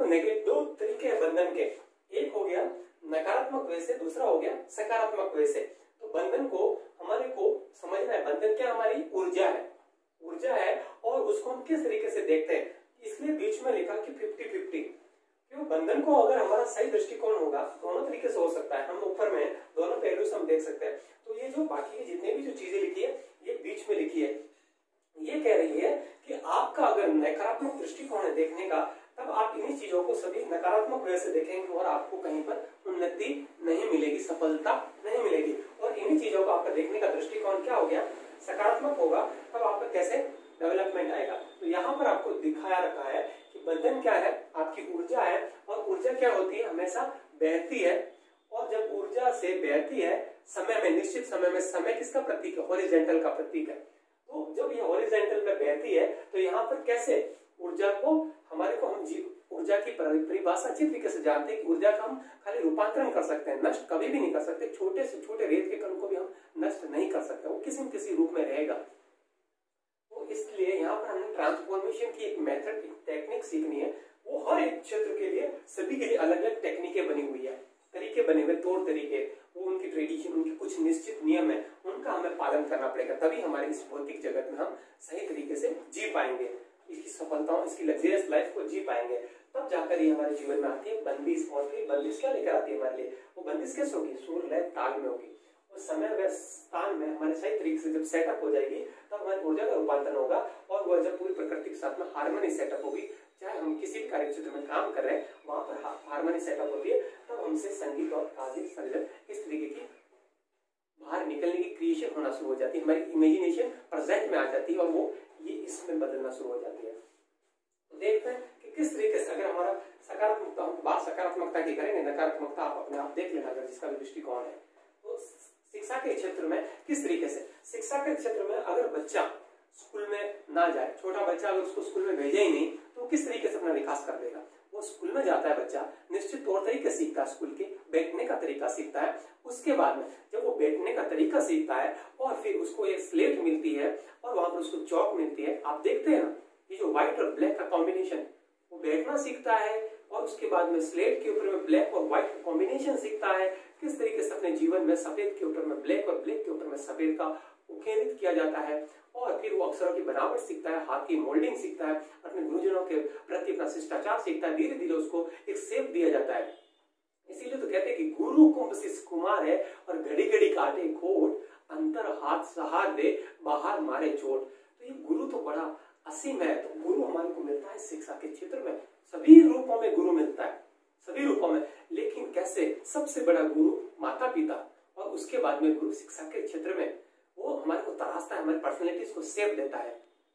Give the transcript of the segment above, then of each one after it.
दो तरीके हैं बंधन के। एक हो गया नकारात्मक वे से, दूसरा हो गया सकारात्मक वे से। तो बंधन को हमारे को समझना है, बंधन क्या हमारी ऊर्जा है, ऊर्जा है, और उसको हम किस तरीके से देखते हैं, इसलिए बीच में लिखा कि 50-50। क्यों? बंधन को अगर हमारा सही दृष्टिकोण होगा, दोनों तरीके से हो सकता है, हम ऊपर में दोनों पहलू से हम देख सकते हैं। तो ये जो बाकी की जितने भी जो चीजें लिखी है ये बीच में लिखी है, ये कह रही है कि आपका अगर नकारात्मक दृष्टिकोण है देखने का, तब आप इन्हीं चीजों को सभी नकारात्मक वजह से देखेंगे और आपको कहीं पर उन्नति नहीं मिलेगी, सफलता नहीं मिलेगी। और इन्हीं चीजों को आपका देखने का दृष्टिकोण क्या हो गया, सकारात्मक होगा, तब आपका कैसे डेवलपमेंट आएगा। तो यहाँ पर आपको दिखाया रखा है कि बंधन क्या है, आपकी ऊर्जा है, और ऊर्जा क्या होती है, हमेशा बहती है। और जब ऊर्जा से बहती है समय में, निश्चित समय में, समय किसका प्रतीक है, हॉरिजॉन्टल का प्रतीक है। तो जब ये हॉरिजॉन्टल में बहती है तो यहाँ पर कैसे ऊर्जा को हमारे को हम ऊर्जा की परिभाषा अच्छी तरीके से जानते हैं कि ऊर्जा का हम खाली रूपांतरण कर सकते हैं, नष्ट कभी भी नहीं कर सकते। छोटे से छोटे रेत के कण को भी हम नष्ट नहीं कर सकते, वो किसी न किसी रूप में रहेगा। तो इसलिए यहाँ पर हमने ट्रांसफॉर्मेशन की एक मेथड, एक टेक्निक सीखनी है। वो हर एक क्षेत्र के लिए, सभी के लिए अलग अलग टेक्निकें बनी हुई है, तरीके बने हुए, तौर तरीके, वो उनकी ट्रेडिशन, उनके कुछ निश्चित नियम है, उनका हमें पालन करना पड़ेगा, तभी हमारे इस भौतिक जगत में हम सही तरीके से जी पाएंगे, इसकी सफलताओं, इसकी लग्जरियस लाइफ को जी पाएंगे। तब जाकर ये हमारे जीवन में आती है बंदिश। और फिर बंदिश क्या लेकर आती है हमारे लिए, वो बंदिश कैसे होगी, सुर लय ताल में होगी। और समय व स्थान में हमारे सही तरीके से जब सेटअप हो जाएगी, तब हमारी ऊर्जा का रूपांतरण होगा, और वह जब पूरी प्रकृति के साथ में हार्मनी सेटअप होगी, चाहे हम किसी भी कार्य क्षेत्र में काम कर रहे हैं, वहां पर हार्मनी सेटअप होती है, तब हमसे संगीत और काव्य सर्जन इस तरीके की बाहर निकलने की क्रिएशन होना शुरू हो जाती है, हमारी इमेजिनेशन प्रेजेंट में आ जाती है, और वो ये इसमें बदलना शुरू हो जाती है। तो देखते हैं कि किस तरीके से, अगर हमारा सकारात्मकता, हम बात सकारात्मकता की करेंगे, नकारात्मकता आप अपने आप देख लेना, अगर जिसका भी दृष्टिकोण है। तो शिक्षा के क्षेत्र में किस तरीके से, शिक्षा के क्षेत्र में अगर बच्चा स्कूल में ना जाए, छोटा बच्चा अगर उसको स्कूल में भेजे ही नहीं, तो किस तरीके से अपना विकास कर देगा। वो स्कूल में जाता है बच्चा, निश्चित तौर तरीके सीखता है, स्कूल के बैठने का तरीका सीखता है। उसके बाद में जब वो बैठने का तरीका सीखता है, और फिर उसको एक स्लेट मिलती है, और वहां पर उसको चौक मिलती है, आप देखते हैं ना, ये जो व्हाइट और ब्लैक का कॉम्बिनेशन, वो बैठना सीखता है, और उसके बाद में स्लेट के ऊपर में ब्लैक और व्हाइट का कॉम्बिनेशन सीखता है, किस तरीके से अपने जीवन में सफेद के ऊपर में ब्लैक और ब्लैक के ऊपर में सफेद का उकेरित किया जाता है। और फिर वो अक्षरों की बनावट सीखता है, हाथ की मोल्डिंग सीखता है, अपने गुरुजनों के प्रति अपना शिष्टाचार सीखता है, धीरे धीरे उसको एक शेप दिया जाता है। इसीलिए तो कहते हैं कि गुरु कुंभ शिष्य कुमार है, और घड़ी घड़ी काटे खोट, अंतर हाथ सहार दे, बाहर मारे चोट। तो ये गुरु तो बड़ा असीम है। तो गुरु हमारे को मिलता है शिक्षा के क्षेत्र में, सभी रूपों में गुरु मिलता है, सभी रूपों में। लेकिन कैसे, सबसे बड़ा गुरु माता पिता, और उसके बाद में गुरु शिक्षा के क्षेत्र में, वो हमारे को तराशता है, हमारी पर्सनैलिटीज को शेप देता है।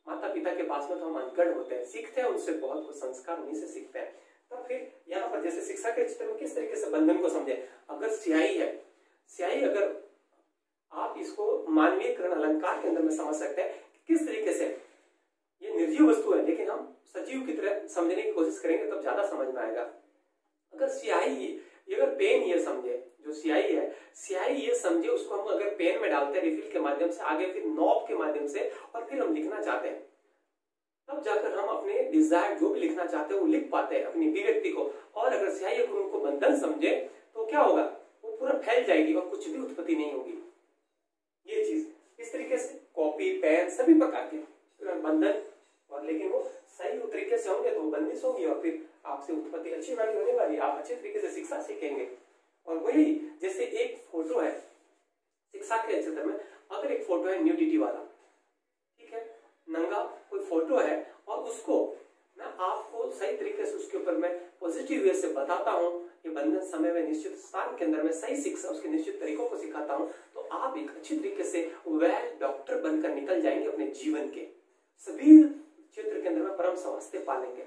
माता पिता के पास में तो हम अनगढ़ होते हैं, सीखते हैं उनसे बहुत कुछ संस्कार, उन्हीं से सीखते हैं। तो फिर यहाँ पर जैसे शिक्षा के क्षेत्र में किस तरीके से बंधन को समझे, अगर स्याही है, स्याही अगर आप इसको मानवीयकरण अलंकार के अंदर में समझ सकते हैं, किस तरीके से ये निर्जीव वस्तु है, लेकिन हम सजीव की तरह समझने की कोशिश करेंगे तब ज्यादा समझ में आएगा। अगर स्याही, अगर पेन ये समझे, जो स्याही है, स्याही ये समझे, उसको हम अगर पेन में डालते हैं रिफिल के माध्यम से, आगे फिर नॉब के माध्यम से, और फिर हम लिखना चाहते हैं, तब जाकर हम अपने डिजायर जो भी लिखना चाहते हैं वो लिख पाते हैं अपनी अभिव्यक्ति को। और अगर स्याही अगर उनको बंधन समझे तो क्या होगा, वो पूरा फैल जाएगी और कुछ भी उत्पत्ति नहीं होगी। ये चीज इस तरीके से कॉपी, पेन, सभी प्रकार के बंधन, और लेकिन वो सही तरीके से होंगे तो बंदिश होगी, और फिर आपसे उत्पत्ति अच्छी वाली होने वाली, आप अच्छे तरीके से शिक्षा सीखेंगे। और वही जैसे एक फोटो है शिक्षा के क्षेत्र में, अगर एक फोटो है न्यूडिटी वाला, ठीक है, नंगा कोई फोटो है, और उसको मैं आपको सही तरीके से उसके ऊपर मैं पॉजिटिव वे से बताता हूँ, ये बंधन समय में निश्चित स्थान के अंदर में सही शिक्षा, उसके निश्चित तरीकों को सिखाता हूँ, तो आप एक अच्छी तरीके से वेल डॉक्टर बनकर निकल जाएंगे अपने जीवन के सभी क्षेत्र के अंदर में परम स्वास्थ्य पालेंगे,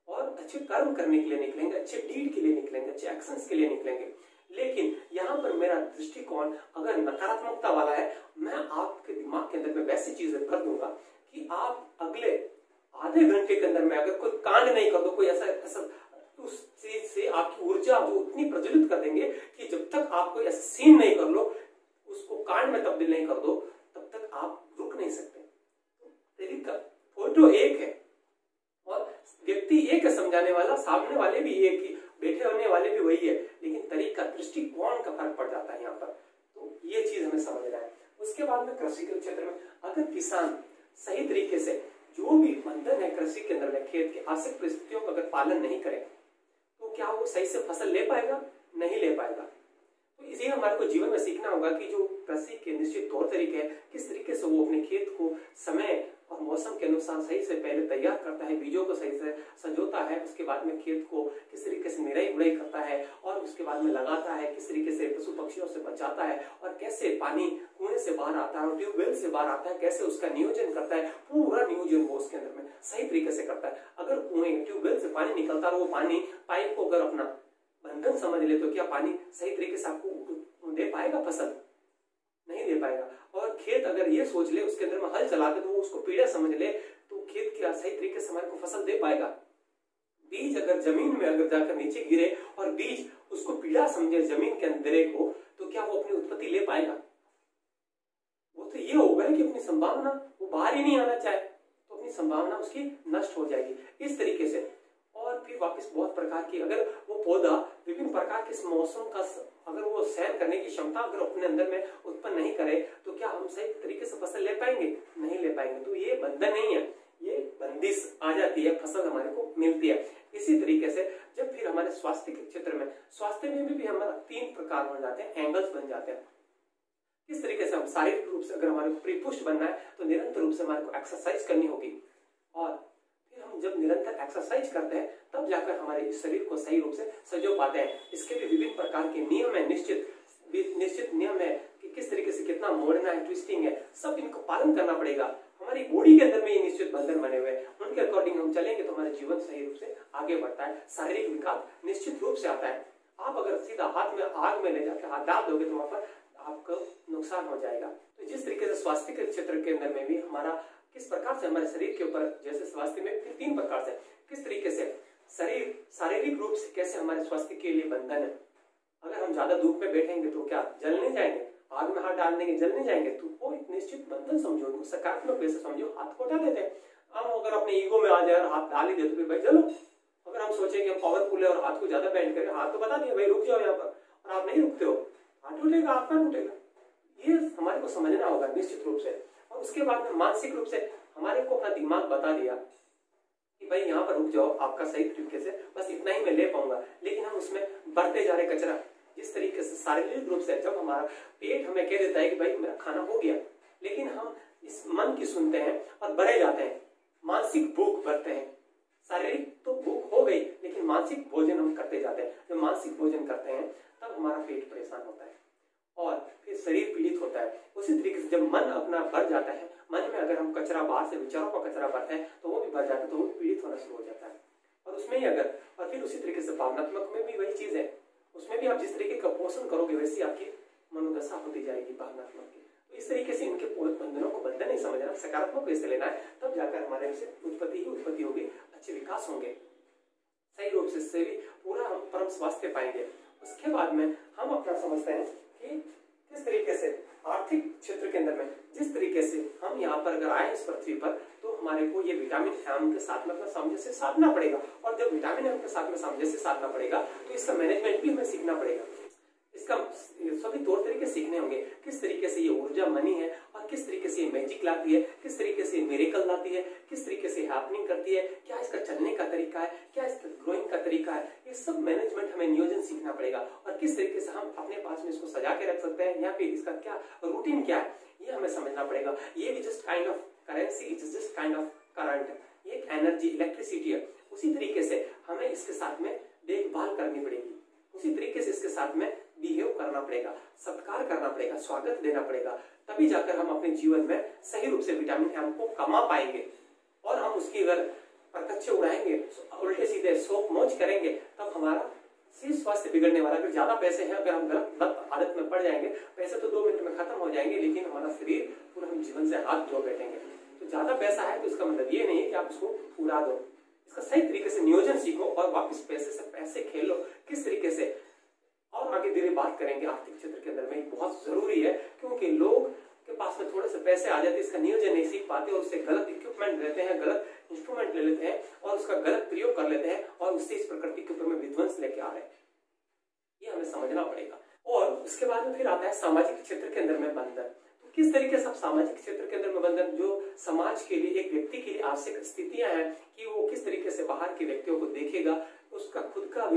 और अच्छे कर्म करने के लिए निकलेंगे, अच्छे डीड के लिए निकलेंगे, अच्छे एक्शंस के लिए निकलेंगे। लेकिन यहाँ पर मेरा दृष्टिकोण अगर नकारात्मकता वाला है, मैं आपके दिमाग के अंदर में वैसी चीजें कर दूंगा कि आप अगले आधे घंटे के अंदर में अगर कोई कांड नहीं कर दो, कोई ऐसा उस चीज से आपकी ऊर्जा वो इतनी प्रज्वलित कर देंगे कि जब तक आप कोई ऐसा सीन नहीं कर लो, उसको कांड में तब्दील नहीं कर दो, तब तक आप रुक नहीं सकते। तरीका फोटो एक है और व्यक्ति एक है समझाने वाला, बोला सामने वाले भी एक ही, बैठे होने वाले भी वही है, लेकिन तरीका, दृष्टिकोण का फर्क पड़ जाता है यहाँ पर। तो ये चीज हमें समझना है। उसके बाद में कृषि के क्षेत्र में अगर किसान सही तरीके से जो भी बंधन है कृषि के अंदर में, खेत के आवश्यक परिस्थितियों का अगर पालन नहीं करे तो क्या वो सही से फसल ले पाएगा? नहीं ले पाएगा। तो इसी हमारे को जीवन में सीखना होगा कि जो कृषि के निश्चित तौर तरीके हैं, किस तरीके से वो अपने खेत को समय और मौसम के अनुसार सही से पहले तैयार करता है, बीजों को सही से संजोता है, उसके बाद में खेत को किस तरीके से निराई गुड़ाई करता है और उसके बाद में लगाता है, किस तरीके से पशु पक्षियों से बचाता है और कैसे पानी कुएं से बाहर आता है और ट्यूबवेल से बाहर आता है, कैसे उसका नियोजन करता है, पूरा नियोजन वो उसके अंदर में सही तरीके से करता है। अगर कुएं ट्यूबवेल से पानी निकलता है, वो पानी पाइप को अगर अपना बंधन समझ ले तो क्या पानी सही तरीके से आपको दे पाएगा? फसल नहीं दे पाएगा। और खेत अगर ये सोच ले उसके अंदर में हल चला दे तो वो उसको पीड़ा समझ ले तो खेत क्या सही तरीके से हमारे को फसल दे पाएगा? बीज अगर जमीन में अगर जाकर नीचे गिरे और बीज उसको पीड़ा समझे जमीन के अंदर को, तो क्या वो अपनी उत्पत्ति ले पाएगा? वो तो ये होगा कि अपनी संभावना वो बाहर ही नहीं आना चाहे तो अपनी संभावना उसकी नष्ट हो जाएगी। इस तरीके से और फिर वापस बहुत प्रकार की अगर वो पौधा विभिन्न प्रकार के मौसम का अगर वो सहन करने की क्षमता अगर अपने अंदर में उत्पन्न नहीं करे तो क्या हम सही तरीके से फसल ले पाएंगे? नहीं ले पाएंगे। तो ये बंधन नहीं है, ये बंदिश आ जाती है, फसल हमारे को मिलती है। इसी तरीके से जब फिर हमारे स्वास्थ्य के क्षेत्र में, स्वास्थ्य में भी हमारा 3 प्रकार बन जाते हैं, एंगल्स बन जाते हैं। किस तरीके से हम शारीरिक रूप से अगर हमारे को परिपुष्ट बनना है तो निरंतर रूप से हमारे को एक्सरसाइज करनी होगी और हम जब निरंतर एक्सरसाइज करते हैं तब जाकर हमारे इस शरीर को सही रूप से सजो पाते हैं। इसके भी विभिन्न प्रकार के नियम है, निश्चित नियम है कि किस तरीके से कितना मोड़ना है, ट्विस्टिंग है, सब इनको पालन करना पड़ेगा। हमारी बॉडी के अंदर में ये निश्चित बंधन बने हुए हैं, उनके अकॉर्डिंग हम चलेंगे तो हमारा जीवन सही रूप से आगे बढ़ता है, शारीरिक विकास निश्चित रूप से आता है। आप अगर सीधा हाथ में आग में ले जाकर हाथ डाल दोगे तो वहां पर आपको नुकसान हो जाएगा। तो जिस तरीके से स्वास्थ्य के क्षेत्र के अंदर में भी हमारा किस प्रकार से हमारे शरीर के ऊपर, जैसे स्वास्थ्य में फिर 3 प्रकार से किस तरीके से शरीर शारीरिक रूप से कैसे हमारे स्वास्थ्य के लिए बंधन है। अगर हम ज्यादा धूप में बैठेंगे तो क्या जल नहीं जाएंगे? आग में हाथ डाल देंगे, जल नहीं जाएंगे? तो वो एक निश्चित बंधन समझो, उनको सकारात्मक वैसे समझो, हाथ को हटा देते हैं। हम अगर अपने ईगो में आ जाए और हाथ डाल ही दे तो फिर भाई चलो, अगर हम सोचेंगे हम पावरफुल है और हाथ को ज्यादा बैंड करें, हाथ तो बता दिया भाई रुक जाओ यहाँ पर, और आप नहीं रुकते हो, हाथ टूटेगा, आपका टूटेगा। ये हमारे को समझना होगा निश्चित रूप से। और उसके बाद में मानसिक रूप से हमारे को अपना दिमाग बता दिया कि भाई यहाँ पर रुक जाओ, आपका सही तरीके से बस इतना ही मैं ले पाऊंगा, लेकिन हम उसमें बढ़ते जा रहे कचरा। जिस तरीके से शारीरिक रूप से जब हमारा पेट हमें कह देता है कि भाई मेरा खाना हो गया, लेकिन हम इस मन की सुनते हैं और बढ़े जाते हैं, मानसिक भूख भरते हैं। शारीरिक तो भूख हो गई लेकिन मानसिक भोजन हम करते जाते हैं। जब मानसिक भोजन करते हैं तब हमारा पेट परेशान होता है और फिर शरीर पीड़ित होता है। उसी तरीके से जब मन अपना भर जाता है, मन में अगर हम कचरा बाहर से विचारों का कचरा भरते हैं तो वो भी भर जाता है, तो वो पीड़ित होना शुरू हो जाता है। और उसमें ही अगर और फिर उसी तरीके से भावनात्मक में भी वही चीज है, उसमें भी आप जिस तरीके का पोषण करोगे वैसी आपकी मनोदशा होती जाएगी भावनात्मक की। तो इस तरीके से इनके बंधनों को बंधन नहीं समझना, सकारात्मक वैसे लेना है, तब जाकर हमारे से उत्पत्ति होगी, अच्छे विकास होंगे, सही रूप से भी पूरा हम परम स्वास्थ्य पाएंगे। उसके बाद में हम अपना समझते हैं कि किस तरीके से आर्थिक क्षेत्र के अंदर में जिस तरीके से हम यहाँ पर अगर आए इस पृथ्वी पर तो हमारे को ये विटामिन एम के साथ में अपना सामंजस्य साधना पड़ेगा। और जब विटामिन एम के साथ में सामंजस्य साधना पड़ेगा तो इसका मैनेजमेंट भी हमें सीखना पड़ेगा। इसका सभी तौर तरीके सीखने होंगे, किस तरीके से ये ऊर्जा मनी है और किस तरीके से ये मैजिक लाती है, किस तरीके से मिरेकल लाती है, किस तरीके से हैपनिंग करती है, क्या इसका चलने का तरीका है, क्या इसका ग्रोइंग का तरीका है। ये सब मैनेजमेंट हमें नियोजन सीखना पड़ेगा और किस तरीके से हम अपने पास में इसको सजा के रख सकते हैं या फिर इसका क्या रूटीन क्या है ये हमें समझना पड़ेगा। ये भी just kind of currency, it is just kind of current, ये एक एनर्जी इलेक्ट्रिसिटी है। उसी तरीके से हमें इसके साथ में देखभाल करनी पड़ेगी, उसी तरीके से इसके साथ में बिहेव करना पड़ेगा, सत्कार करना पड़ेगा, स्वागत देना पड़ेगा, तभी जाकर हम अपने जीवन में सही रूप से विटामिन एम को कमा पाएंगे। और हम उसकी अगर प्रत्यक्ष उड़ाएंगे, उल्टे सीधे शोक मोच करेंगे, तब हमारा स्वास्थ्य बिगड़ने वाला। अगर ज्यादा पैसे हैं, अगर हम गलत आदत में पड़ जाएंगे, पैसे तो 2 मिनट में खत्म हो जाएंगे, लेकिन हमारा शरीर पूरा हम जीवन से हाथ धो बैठेंगे। तो ज्यादा पैसा है तो इसका मतलब ये नहीं है कि आप उसको उड़ा दो, इसका सही तरीके से नियोजन सीखो और वापस पैसे से पैसे खेलो किस तरीके से। और आगे धीरे बात करेंगे आर्थिक क्षेत्र के अंदर में बहुत जरूरी है, क्योंकि लोग के पास में थोड़े से पैसे आ जाते हैं, इसका नियोजन नहीं सीख पाते और उससे गलत इक्विपमेंट रहते हैं, गलत इंस्ट्रूमेंट ले लेते हैं और उसका गलत प्रयोग कर लेते हैं और उससे इस प्रकृति के ऊपर में विध्वंस लेके आ रहे हैं। ये हमें समझना पड़ेगा। और उसके बाद में फिर आता है सामाजिक क्षेत्र के अंदर में बंधन। तो किस तरीके से सामाजिक क्षेत्र के अंदर में बंधन, जो समाज के लिए एक व्यक्ति के लिए आवश्यक स्थितियां हैं कि वो किस तरीके से बाहर के व्यक्तियों को देखेगा, उसका खुद का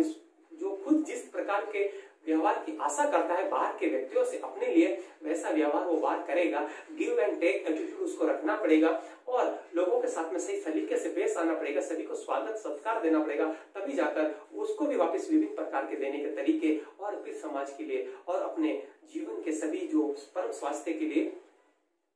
जो खुद जिस प्रकार के व्यवहार की आशा करता है बाहर के व्यक्तियों से अपने लिए, वैसा व्यवहार वो बाहर करेगा। गिव एंड टेक एटीट्यूड उसको रखना पड़ेगा और लोगों के साथ में सही तरीके से पेश आना पड़ेगा, सभी को स्वागत सत्कार देना पड़ेगा, तभी जाकर उसको भी वापस विभिन्न प्रकार के देने के तरीके और फिर समाज के लिए और अपने जीवन के सभी जो परम स्वास्थ्य के लिए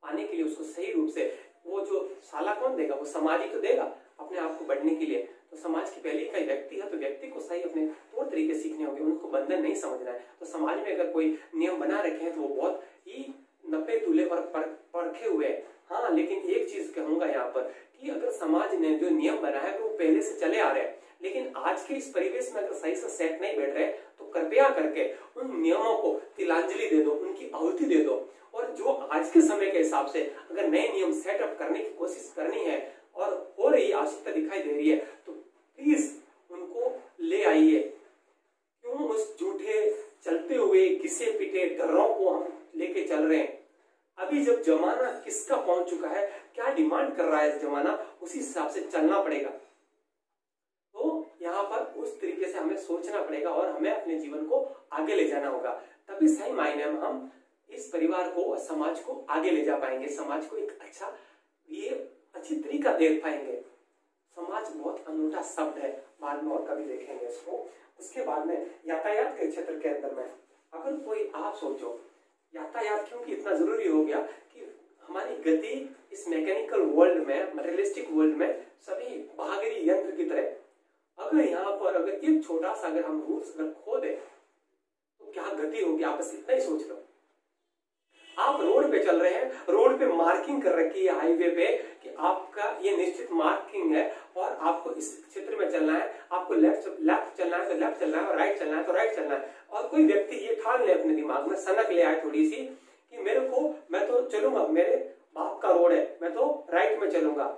पाने के लिए उसको सही रूप से वो जो साला कौन देगा, वो समाज ही तो देगा अपने आप को बढ़ने के लिए। तो समाज की पहली इकाई व्यक्ति है, तो व्यक्ति को सही अपने तौर तरीके सीखने होंगे, उनको बंधन नहीं समझना है। तो समाज में अगर कोई नियम बना रखे हैं तो वो बहुत ही नपे तुले और परखे हुए हैं। हाँ, लेकिन एक चीज कहूंगा यहाँ पर कि अगर समाज ने जो नियम बनाया है वो पहले से चले आ रहे हैं, लेकिन आज के इस परिवेश में अगर सही से सेट नहीं बैठ रहे तो कृपया करके उन नियमों को तिलांजलि दे दो, उनकी आहुति दे दो। और जो आज के समय के हिसाब से अगर नए नियम सेटअप करने की कोशिश करनी है और हो रही आवश्यकता दिखाई दे रही है तो प्लीज उनको ले आइए। क्यों उस झूठे चलते हुए घिसे पिटे डरों को हम लेके चल रहे हैं? अभी जब जमाना किसका पहुंच चुका है, क्या डिमांड कर रहा है जमाना, उसी हिसाब से चलना पड़ेगा। तो यहाँ पर उस तरीके से हमें सोचना पड़ेगा और हमें अपने जीवन को आगे ले जाना होगा, तभी सही मायने में हम इस परिवार को और समाज को आगे ले जा पाएंगे, समाज को एक अच्छा ये अच्छी तरीका दे पाएंगे। समाज बहुत अनूठा शब्द है, बाद में और कभी देखेंगे इसको। उसके बाद में यातायात के क्षेत्र के अंदर में अगर कोई आप सोचो यातायात क्योंकि इतना जरूरी हो गया कि हमारी गति इस मैकेनिकल वर्ल्ड में, मटेरियलिस्टिक वर्ल्ड में सभी भागरी यंत्र की तरह, अगर यहाँ पर अगर एक छोटा सा अगर हम रूल्स अगर खो दे तो क्या गति होगी, आप बस इतना ही सोच लो। आप रोड पे चल रहे हैं, रोड पे मार्किंग कर रखी है हाईवे पे कि आपका ये निश्चित मार्किंग है और आपको इस क्षेत्र में चलना है, आपको लेफ्ट चलना है तो लेफ्ट चलना है और राइट चलना है तो राइट चलना है। और कोई व्यक्ति ये ठान ले अपने दिमाग में, सनक ले आए थोड़ी सी कि मैं तो चलूंगा, मेरे बाप का रोड है, मैं तो राइट में चलूंगा,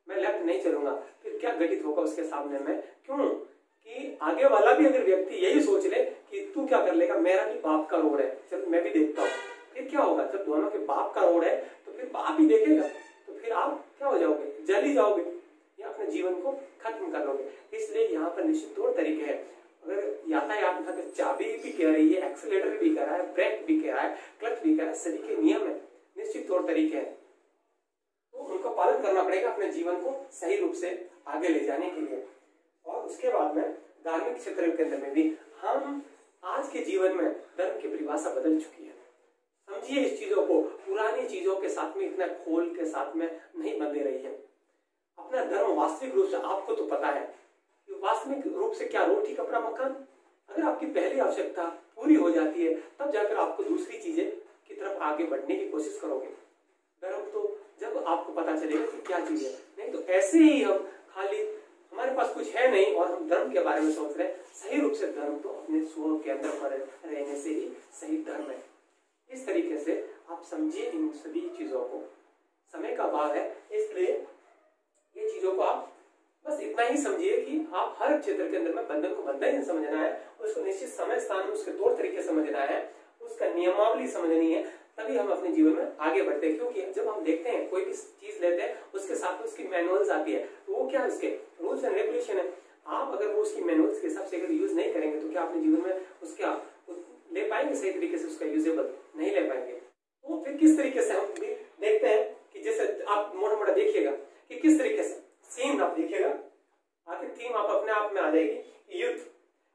मैं लेफ्ट नहीं चलूंगा। फिर क्या घटित होगा उसके सामने में? क्यों कि आगे वाला भी अगर व्यक्ति यही सोच ले कि तू क्या कर लेगा, मेरा भी बाप का रोड है, चल मैं भी देखता हूँ। फिर क्या होगा, जब दोनों के बाप का रोड है तो फिर बाप ही देखेगा, तो फिर आप क्या हो जाओगे, जल ही जाओगे या अपने जीवन को खत्म कर लोगे। इसलिए यहाँ पर निश्चित तौर तरीके हैं। अगर यातायात में अगर चाबी भी कह रही है, एक्सीलेटर भी कह रहा है, ब्रेक भी कह रहा है, क्लच भी कह रहा है, सभी के नियम है, निश्चित तौर तरीके हैं, तो उनका पालन करना पड़ेगा अपने जीवन को सही रूप से आगे ले जाने के लिए। और उसके बाद में धार्मिक क्षेत्र के अंदर में भी हम आज के जीवन में धर्म की परिभाषा बदल चुकी है। समझिए इस चीजों को, पुरानी चीजों के साथ में इतना खोल के साथ में नहीं बंधे रही है। अपना धर्म वास्तविक रूप से आपको तो पता है कि वास्तविक रूप से क्या, रोटी कपड़ा मकान। अगर आपकी पहली आवश्यकता पूरी हो जाती है तब जाकर आपको दूसरी चीजें की तरफ आगे बढ़ने की कोशिश करोगे। धर्म तो जब आपको पता चलेगा कि क्या चीज है, नहीं तो ऐसे ही हम खाली हमारे पास कुछ है नहीं और हम धर्म के बारे में सोच रहे हैं। सही रूप से धर्म तो अपने स्व के अंदर रहने से ही सही धर्म है। इस तरीके से आप समझिए इन सभी चीजों को। समय का अभाव है इसलिए ये चीजों को आप बस इतना ही समझिए कि आप हर क्षेत्र के अंदर में बंधन को बंधन ही समझना है, उसको निश्चित समय स्थान में उसके तौर तरीके समझना है, उसका नियमावली समझनी है, तभी हम अपने जीवन में आगे बढ़ते हैं। क्योंकि जब हम देखते हैं कोई भी चीज लेते हैं उसके साथ उसकी मैनुअल्स आती है, तो वो क्या उसके रूल्स एंड रेगुलेशन है। आप अगर वो उसकी मैनुअल्स के हिसाब से अगर यूज नहीं करेंगे तो क्या अपने जीवन में उसका ले पाएंगे सही तरीके से, उसका यूजेबल नहीं ले पाएंगे। तो फिर किस तरीके से हम देखते हैं कि जैसे आप मोटा मोटा देखिएगा कि किस तरीके से सीन आप देखिएगा, आखिर थीम आप अपने आप में आ जाएगी।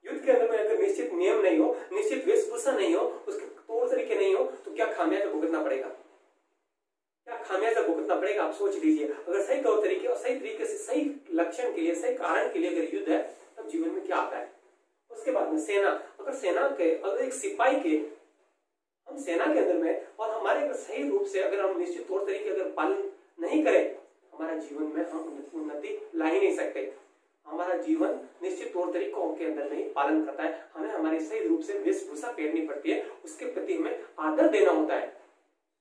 युद्ध के अंदर में अगर निश्चित नियम नहीं हो, निश्चित वेशभूषा नहीं हो, उसके तौर तरीके नहीं हो, तो क्या खामियाजा भुगतना पड़ेगा, क्या खामियाजा भुगतना पड़ेगा। आप सोच लीजिए, अगर सही तौर तरीके और सही तरीके से सही लक्षण के लिए, सही कारण के लिए अगर युद्ध है तब जीवन में क्या आता है। उसके बाद में सेना, अगर सेना के अगर एक सिपाही के हम सेना के अंदर में और हमारे अगर सही रूप से अगर हम निश्चित तौर तरीके अगर पालन नहीं करें, हमारा जीवन में हम उन्नति ला ही नहीं सकते। हमारा जीवन निश्चित तौर तरीकों के अंदर नहीं पालन करता है। हमें हमारी सही रूप से वेशभूषा पहननी पड़ती है, उसके प्रति हमें आदर देना होता है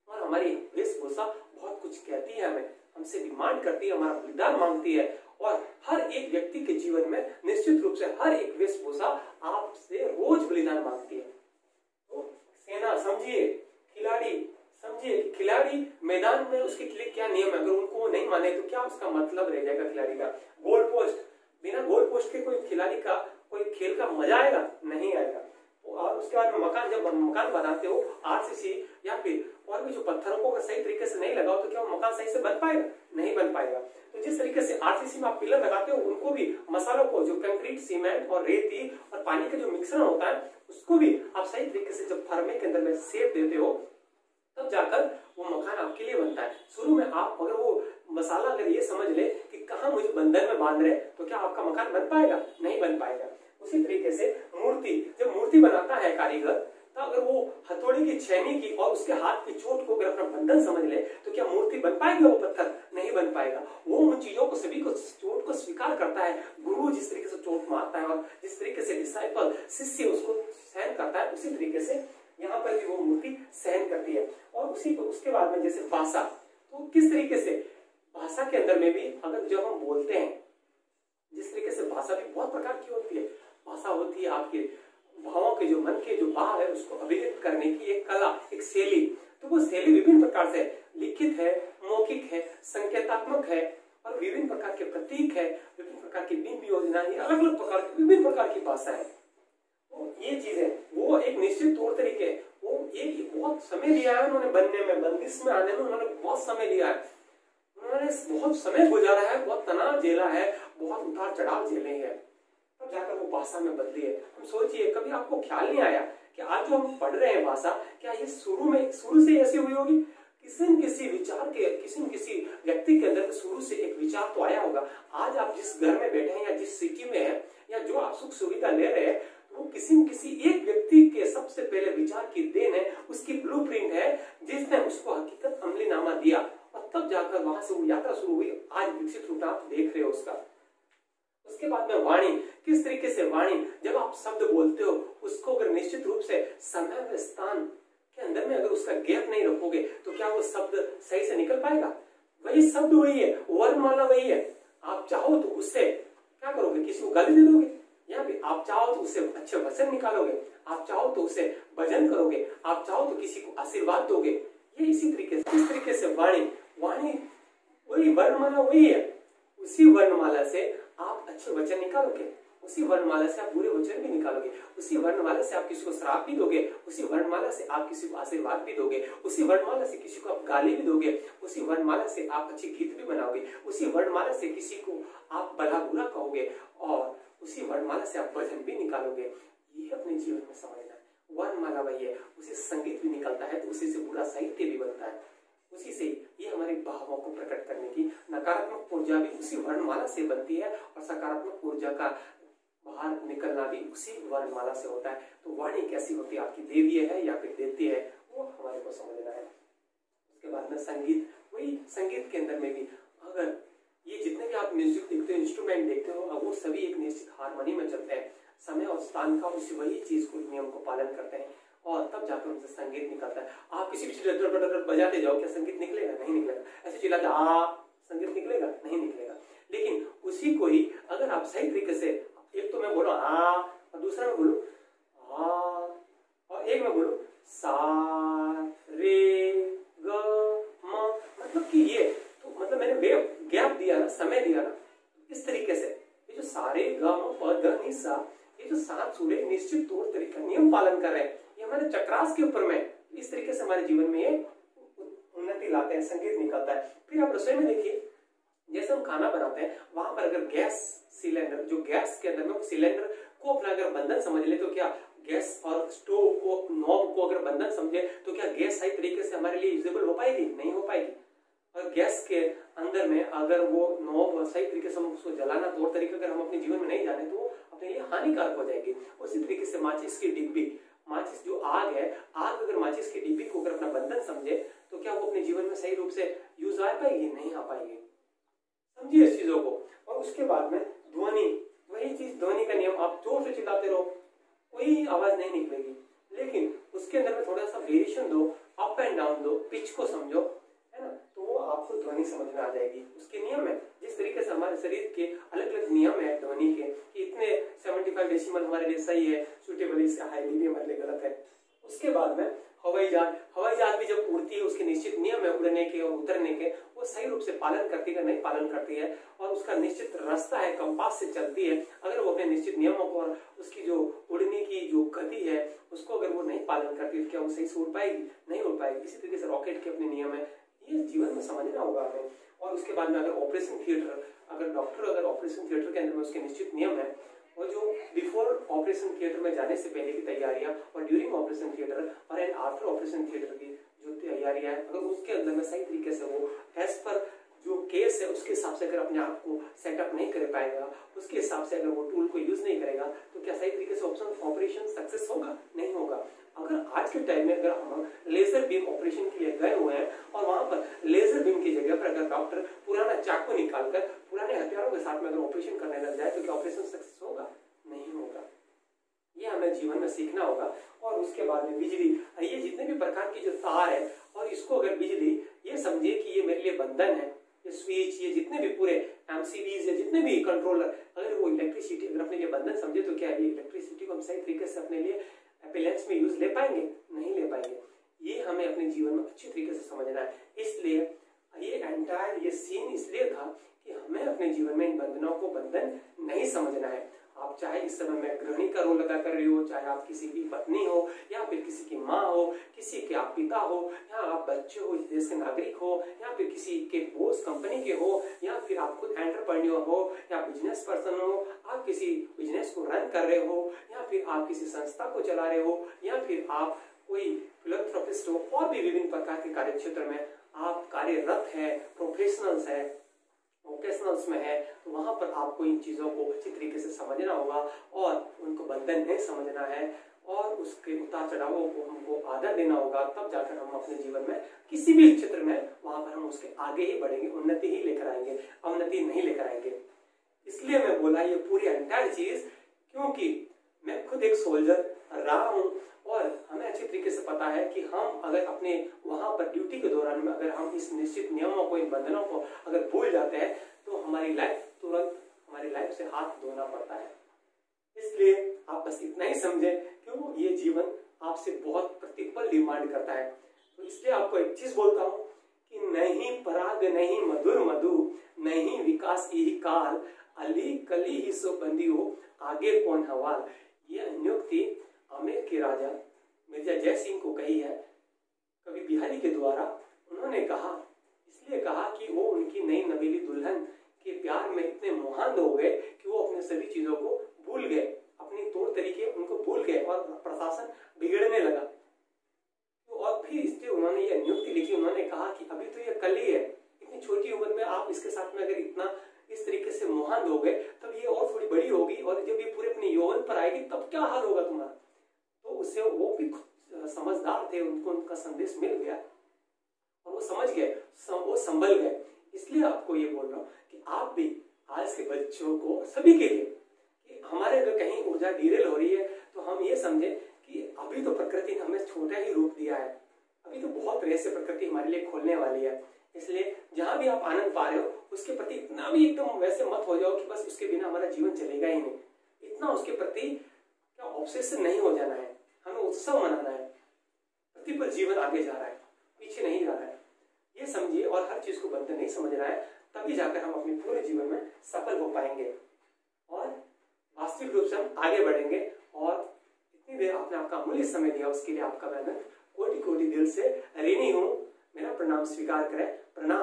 और हमारी वेशभूषा बहुत कुछ कहती है हमें। हमसे डिमांड करती है, हमारा बलिदान मांगती है। और हर एक व्यक्ति के जीवन में निश्चित रूप से हर एक वेशभूषा आपसे रोज बलिदान मांगती है। तो सेना समझिए, खिलाड़ी समझिए, खिलाड़ी मैदान में उसके लिए क्या नियम है, अगर उनको वो नहीं माने तो क्या उसका मतलब रह जाएगा खिलाड़ी का। गोल पोस्ट, बिना गोल पोस्ट के कोई खिलाड़ी का कोई खेल का मजा आएगा? नहीं आएगा। और उसके बाद में मकान, जब मकान बनाते हो आरसीसी या फिर और भी जो पत्थरों को अगर सही तरीके से नहीं लगाओ तो क्या वो मकान सही से बन पाएगा? नहीं बन पाएगा। तो जिस तरीके से आरसीसी में आप पिलर लगाते हो, उनको भी मसालों को, जो कंक्रीट, सीमेंट और रेती और पानी का जो मिश्रण होता है, उसको भी आप सही तरीके से जब फर्मे के अंदर में शेप देते हो, तब जाकर वो मकान आपके लिए बनता है। शुरू में आप अगर वो मसाला अगर ये समझ ले कि कहाँ मुझे बंधन में बांध रहे, तो क्या आपका मकान बन पाएगा? नहीं बन पाएगा। उसी तरीके से मूर्ति, जब मूर्ति बनाता है कारीगर, तो अगर वो हथौड़ी की, छेनी की और उसके हाथ की चोट को अगर अपना बंधन समझ ले, तो क्या मूर्ति बन पाएगी? वो पत्थर नहीं बन पाएगा। वो उन चीजों को, सभी को, चोट को स्वीकार करता है। गुरु जिस तरीके से चोट मारता है और जिस तरीके से डिसाइपल, शिष्य उसको सहन करता है, उसी तरीके से यहाँ पर भी वो मूर्ति सहन करती है। और उसी को, उसके बाद में जैसे भाषा, तो किस तरीके से भाषा के अंदर में भी अगर जब हम बोलते हैं, जिस तरीके से भाषा भी बहुत प्रकार की होती है। भाषा होती है आपके भावों के, जो मन के जो भाव है उसको अभिव्यक्त करने की एक कला, एक शैली। तो वो शैली विभिन्न प्रकार से लिखित है, मौखिक है, संकेतात्मक है और विभिन्न प्रकार के प्रतीक है, विभिन्न प्रकार की बिंब योजना, अलग अलग प्रकार की विभिन्न प्रकार की भाषा है। तो ये चीजें वो एक निश्चित तौर तरीके, वो ये बहुत समय लिया है उन्होंने बनने में, बंदिश में आने में उन्होंने बहुत समय लिया है। उन्होंने बहुत समय गुजारा है, बहुत तनाव झेला है, बहुत उतार चढ़ाव झेले हैं, तब जाकर वो भाषा में बदली है। हम सोचिए, कभी आपको ख्याल नहीं आया कि आज जो हम पढ़ रहे हैं भाषा, क्या ये शुरू से ऐसी हुई होगी? किसी न किसी विचार के, किसी न किसी व्यक्ति के अंदर शुरू से एक विचार तो आया होगा। आज आप जिस घर में बैठे हैं या जिस सिटी में है या जो आप सुख सुविधा ले रहे हैं, वो किसी न किसी एक व्यक्ति के सबसे पहले विचार की देन है, उसकी ब्लूप्रिंट है, जिसने उसको हकीकत अमलीनामा दिया और तब जाकर वहां से वो यात्रा शुरू हुई। आज विकसित रूप आप देख रहे हो उसका। उसके बाद में वाणी, किस तरीके से वाणी, जब आप शब्द बोलते हो उसको अगर निश्चित रूप से समय व स्थान के अंदर में अगर उसका गैप नहीं रखोगे, तो क्या वो शब्द सही से निकल पाएगा? वही शब्द वही है, वर्णमाला वही है। आप चाहो तो उससे क्या करोगे? किसी को गाली दे दोगे, या फिर आप चाहो तो उससे अच्छे वचन निकालोगे, आप चाहो तो उससे भजन करोगे, आप चाहो तो किसी को आशीर्वाद दोगे। ये इसी तरीके से, इस तरीके से वाणी वही वर्णमाला वही है। उसी वर्णमाला से आप अच्छे वचन निकालोगे, उसी वर्णमाला से आप बुरे वचन भी निकालोगे, उसी वर्णमाला से आप किसी को श्राप भी दोगे, उसी वर्णमाला से आप किसी को आशीर्वाद भी दोगे, उसी वर्णमाला से किसी को आप गाली भी दोगे, उसी वर्णमाला से आप अच्छी गीत भी बनाओगे, उसी वर्णमाला से किसी को आप भला बुरा कहोगे और उसी वर्णमाला से आप भजन भी निकालोगे। ये अपने जीवन में समझना है। वर्णमाला वही है, उसी संगीत भी निकलता है तो उसी से बुरा साहित्य भी बनता है। उसी से ये हमारे भावों को प्रकट करने की नकारात्मक ऊर्जा भी उसी वर्णमाला से बनती है और सकारात्मक ऊर्जा का बाहर निकलना भी उसी वर्णमाला से होता है। तो वाणी कैसी होती है, आपकी देवी है या फिर देती है, वो हमारे को समझना है। उसके बाद में संगीत, वही संगीत के अंदर में भी अगर ये जितने भी आप म्यूजिक देखते हो, इंस्ट्रूमेंट देखते हो, वो सभी एक निश्चित हार्मनी में चलते हैं। समय और स्थान का उसी वही चीज को, नियम को पालन करते हैं और तब जाकर उनसे संगीत निकलता है। आप किसी भी चीज बजाते जाओ, क्या संगीत निकलेगा? नहीं निकलेगा। ऐसे चिल्लाते संगीत निकलेगा? नहीं निकलेगा। लेकिन उसी को ही अगर आप सही तरीके से, एक तो मैं बोलो और दूसरा मैं बोलूं और एक मैं बोलूं सा रे ग म, मतलब कि ये तो मतलब मैंने गैप दिया ना, समय दिया ना, इस तरीके से ये जो सारे ग म प ध नि सा, ये जो 7 सुरे निश्चित तौर तरीका नियम पालन कर रहे हैं, ये हमारे चक्रास के ऊपर में इस तरीके से हमारे जीवन में ये उन्नति लाते हैं, संगीत निकलता है। फिर आप रसोई में देखिए, जैसे हम खाना बनाते हैं वहां पर अगर गैस सिलेंडर, जो गैस के अंदर में सिलेंडर को अपना अगर बंधन समझ ले, तो क्या गैस और स्टोव को, नॉब को अगर बंधन समझे, तो क्या गैस सही तरीके से हमारे लिए यूजेबल हो पाएगी? नहीं हो पाएगी। और गैस के अंदर में अगर वो नॉब सही तरीके से हम उसको जलाना तौर तरीके अगर हम अपने जीवन में नहीं जाने, तो वो अपने लिए हानिकारक हो जाएगी। उसी तरीके से माचिस की डिब्बी, माचिस जो आग है, आग अगर माचिस की डिब्बी को अगर अपना बंधन समझे, तो क्या वो अपने जीवन में सही रूप से यूज आ पाएगी? नहीं आ पाएगी। समझिए इस चीजों को। और उसके बाद में ध्वनि, वही चीज, ध्वनि का नियम, आप जोर से चिल्लाते रहो, कोई आवाज नहीं निकलेगी, लेकिन उसके अंदर में थोड़ा सा वेरिएशन दो, अप एंड डाउन दो, पिच को समझो, है ना, तो वो आपको आपको ध्वनि समझ में आ जाएगी। उसके नियम है, जिस तरीके से हमारे शरीर के अलग अलग नियम है ध्वनि के, कि इतने 75 डेसिमल हमारे लिए सही है, सुटेबल, इससे हाईली भी हमारे लिए गलत है। उसके बाद में हवाई जहाज भी जब उड़ती है उसके निश्चित नियम है उड़ने के और उतरने के, वो सही रूप से पालन करती है नहीं पालन करती है, और उसका निश्चित रास्ता है, कंपास से चलती है, अगर वो अपने निश्चित नियमों को और उसकी जो उड़ने की जो गति है उसको अगर वो नहीं पालन करती तो क्या वो सही से उड़ पाएगी? नहीं उड़ पाएगी। इसी तरीके से रॉकेट के अपने नियम है, ये जीवन में समझना होगा हमें। और उसके बाद में अगर ऑपरेशन थिएटर, अगर डॉक्टर अगर ऑपरेशन थिएटर के अंदर में उसके निश्चित नियम है, और जो बिफोर ऑपरेशन थिएटर में जाने से पहले की तैयारियां और ड्यूरिंग ऑपरेशन थिएटर और एंड आफ्टर ऑपरेशन थिएटर की जो तैयारियां है, अगर उसके अंदर में सही तरीके से वो एज पर जो केस है उसके हिसाब से अगर अपने आप को सेटअप नहीं कर पाएगा, उसके हिसाब से अगर वो टूल को यूज नहीं करेगा, तो क्या सही तरीके से ऑपरेशन सक्सेस होगा? नहीं होगा। अगर आज के टाइम में अगर हम लेजर बीम ऑपरेशन के लिए गए हुए हैं और वहां पर लेजर बीम की जगह पर अगर डॉक्टर पुराना चाकू निकालकर पुराने हथियारों के साथ में अगर ऑपरेशन करने लग जाए, तो क्या ऑपरेशन सक्सेस होगा? नहीं होगा। ये हमें जीवन में सीखना होगा। और उसके बाद में बिजली, ये जितने भी प्रकार की जो तार है, और इसको अगर बिजली ये समझे कि ये मेरे लिए बंधन है, ये स्विच, ये जितने भी पूरे एमसीबीज है, जितने भी कंट्रोलर, अगर वो इलेक्ट्रिसिटी अगर अपने लिए बंधन समझे, तो क्या ये इलेक्ट्रिसिटी को हम सही तरीके से अपने लिए अप्लायंस में यूज ले पाएंगे? नहीं ले पाएंगे। ये हमें अपने जीवन में अच्छी तरीके से समझना है। इसलिए ये एंटायर ये सीन इसलिए था कि हमें अपने जीवन में इन बंधनों को बंधन नहीं समझना है। आप चाहे इस समय में गृहिणी का रोल अदा कर रही हो, चाहे आप किसी की पत्नी हो, या फिर किसी की माँ हो, किसी के आप पिता हो, या आप बच्चे हो, देश के नागरिक हो, या फिर किसी के बॉस कंपनी के हो, या फिर आप खुद एंटरप्रेन्योर हो, या बिजनेस पर्सन हो, आप किसी बिजनेस को रन कर रहे हो, या फिर आप किसी संस्था को चला रहे हो, या फिर आप कोई फिलैंथ्रोपिस्ट हो, और भी विभिन्न प्रकार के कार्य क्षेत्र में आप कार्यरत है, प्रोफेशनल्स है, वोकेशनल्स में है, तो वहां पर आपको इन चीजों को अच्छी तरीके से समझना होगा और उनको बंधन नहीं समझना है, और उसके उतार चढ़ावों को हमको आदर देना होगा। तब जाकर हम अपने जीवन में किसी भी क्षेत्र में वहां पर हम उसके आगे ही बढ़ेंगे, उन्नति ही लेकर आएंगे, अवनति नहीं लेकर आएंगे। इसलिए मैं बोला ये पूरी एंटायर चीज, क्योंकि मैं खुद एक सोल्जर रहा हूं और हमें अच्छी तरीके से पता है कि हम अगर अपने वहां पर ड्यूटी के दौरान में अगर हम इस निश्चित नियमों को, इन बंधनों को अगर भूल जाते हैं, तो हमारी लाइफ तुरंत हमारी लाइफ से हाथ धोना पड़ता है। इसलिए आप बस इतना ही समझें, क्यों ये जीवन आपसे बहुत प्रतिपल डिमांड करता है। तो इसलिए आपको एक चीज बोलता हूं कि नहीं पराग नहीं मधुर मधु, नहीं विकास यही काल, अली कली ही सो बंदी हो, आगे कौन हवाल। ये नियुक्ति आमेर के राजा मिर्जा जय सिंह को कही है कवि बिहारी के द्वारा। उन्होंने कहा, इसलिए कहा कि वो उनकी नई नवेली दुल्हन के प्यार में इतने मोहांध हो गए कि वो अपने सभी चीजों को भूल गए, अपने तौर तरीके उनको भूल गए और प्रशासन बिगड़ने लगा। तो और फिर इसलिए उन्होंने ये नियुक्ति लिखी। उन्होंने कहा कि अभी तो ये कली है, इतनी छोटी उम्र में आप इसके साथ में अगर इतना इस तरीके से मोहांध हो गए, तब ये और थोड़ी बड़ी होगी, और जब ये पूरे अपने यौवन पर आएगी तब क्या हाल होगा तुम्हारा। तो उससे वो भी समझदार थे, उनको उनका संदेश मिल गया और वो समझ गए, वो संभल गए। इसलिए आपको ये बोल रहा हूँ कि आप भी आज के बच्चों को, सभी के लिए, कि हमारे अगर कहीं ऊर्जा डीरेल हो रही है, तो हम ये समझे कि अभी तो प्रकृति ने हमें छोटा ही रूप दिया है, अभी तो बहुत रहस्य प्रकृति हमारे लिए खोलने वाली है। इसलिए जहां भी आप आनंद पा रहे हो, उसके प्रति इतना भी एकदम वैसे मत हो जाओ कि बस उसके बिना हमारा जीवन चलेगा ही नहीं। इतना उसके प्रति क्या ऑब्सेशन नहीं हो जाना है, हमें उत्सव मनाना है। प्रतिपल जीवन आगे जा रहा है, पीछे नहीं जा रहा है, ये समझिए। और हर चीज को बंधन नहीं समझना है, तभी जाकर हम अपने पूरे जीवन में सफल हो पाएंगे और वास्तविक रूप से हम आगे बढ़ेंगे। और इतनी देर आपने आपका अमूल्य समय दिया, उसके लिए आपका मैं कोटि कोटि दिल से ऋणी हूं। मेरा प्रणाम स्वीकार करें। प्रणाम।